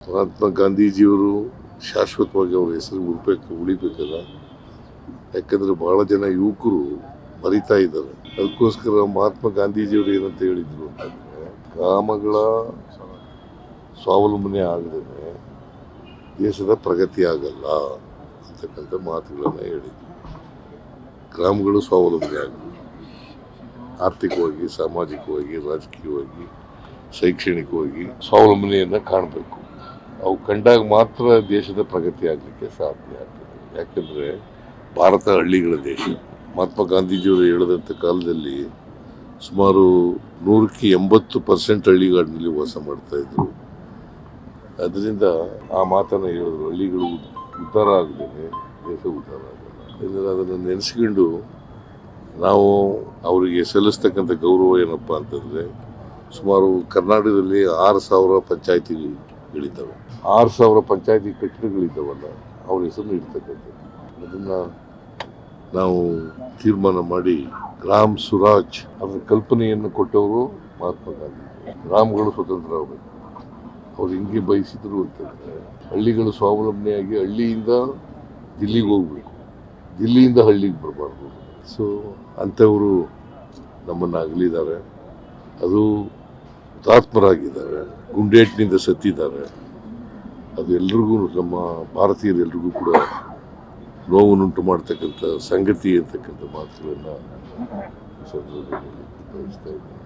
ಮಹಾತ್ಮ ಗಾಂಧೀಜಿಯವರು ಶಾಶ್ವತವಾಗಿ ಅವರ ಹೆಸರು ಉಳಿಬೇಕಲ್ಲ. ಯಾಕಂದ್ರೆ ಬಹಳ ಜನ ಯುವಕರು ಮರಿತಾ ಇದ್ದಾರೆ. ಅದಕ್ಕೋಸ್ಕರ ಮಹಾತ್ಮ ಗಾಂಧೀಜಿಯವರು ಏನಂತ ಹೇಳಿದ್ರು ಅಂತಂದ್ರೆ, ಗ್ರಾಮಗಳ ಸ್ವಾವಲಂಬನೆ ಆಗದೇನೆ ದೇಶದ ಪ್ರಗತಿ ಆಗಲ್ಲ ಅಂತಕ್ಕಂಥ ಮಾತುಗಳನ್ನ ಹೇಳಿದ್ರು. ಗ್ರಾಮಗಳು ಸ್ವಾವಲಂಬನೆ ಆಗಬೇಕು, ಆರ್ಥಿಕವಾಗಿ, ಸಾಮಾಜಿಕವಾಗಿ, ರಾಜಕೀಯವಾಗಿ, ಶೈಕ್ಷಣಿಕವಾಗಿ ಸ್ವಾವಲಂಬನೆಯನ್ನು ಕಾಣಬೇಕು. ಅವು ಕಂಡಾಗ ಮಾತ್ರ ದೇಶದ ಪ್ರಗತಿ ಆಗಲಿಕ್ಕೆ ಸಾಧ್ಯ ಆಗ್ತದೆ. ಯಾಕಂದರೆ ಭಾರತ ಹಳ್ಳಿಗಳ ದೇಶ. ಮಹಾತ್ಮ ಗಾಂಧೀಜಿಯವರು ಹೇಳಿದಂಥ ಕಾಲದಲ್ಲಿ ಸುಮಾರು 180% ಹಳ್ಳಿಗಾಡಿನಲ್ಲಿ ವಾಸ ಮಾಡ್ತಾ ಇದ್ರು. ಅದರಿಂದ ಆ ಮಾತನ್ನು ಹೇಳಿದ್ರು, ಹಳ್ಳಿಗಳು ಉದ್ಧಾರ ಆಗದೇನೆ ದೇಶ ಉದ್ಧಾರ ಆಗಲ್ಲ. ಅದನ್ನು ನೆನೆಸ್ಕೊಂಡು ನಾವು ಅವರಿಗೆ ಸಲ್ಲಿಸ್ತಕ್ಕಂಥ ಗೌರವ ಏನಪ್ಪ ಅಂತಂದರೆ, ಸುಮಾರು ಕರ್ನಾಟಕದಲ್ಲಿ 6,000 ಪಂಚಾಯಿತಿಗಳಿದ್ದಾವೆ. 6,000 ಪಂಚಾಯಿತಿ ಕಟ್ಟಡಗಳಿದ್ದಾವಲ್ಲ, ಅವ್ರ ಹೆಸರು ಇಡ್ತಕ್ಕಂಥದ್ದು. ಅದನ್ನು ನಾವು ತೀರ್ಮಾನ ಮಾಡಿ ಗ್ರಾಮ್ ಸುರಾಜ್ ಅದರ ಕಲ್ಪನೆಯನ್ನು ಕೊಟ್ಟವರು ಮಹಾತ್ಮ ಗಾಂಧಿ. ಗ್ರಾಮಗಳು ಸ್ವತಂತ್ರ ಆಗಬೇಕು, ಅವ್ರು ಹಿಂಗೆ ಬಯಸಿದ್ರು ಅಂತಂದರೆ ಹಳ್ಳಿಗಳು ಸ್ವಾವಲಂಬನೆಯಾಗಿ ಹಳ್ಳಿಯಿಂದ ದಿಲ್ಲಿಗೆ ಹೋಗ್ಬೇಕು, ದಿಲ್ಲಿಯಿಂದ ಹಳ್ಳಿಗೆ ಬರಬಾರ್ದು. ಸೊ ಅಂಥವರು ನಮ್ಮನ್ನು ಅಗಲಿದ್ದಾರೆ. ಅದು ಹುತಾತ್ಮರಾಗಿದ್ದಾರೆ, ಗುಂಡೇಟಿನಿಂದ ಸತ್ತಿದ್ದಾರೆ. ಅದು ಎಲ್ರಿಗೂ, ನಮ್ಮ ಭಾರತೀಯರೆಲ್ರಿಗೂ ಕೂಡ ನೋವನ್ನುಂಟು ಮಾಡ್ತಕ್ಕಂಥ ಸಂಗತಿ ಅಂತಕ್ಕಂಥ ಮಾತುಗಳನ್ನು ಬಯಸ್ತಾ ಇದ್ದೀನಿ.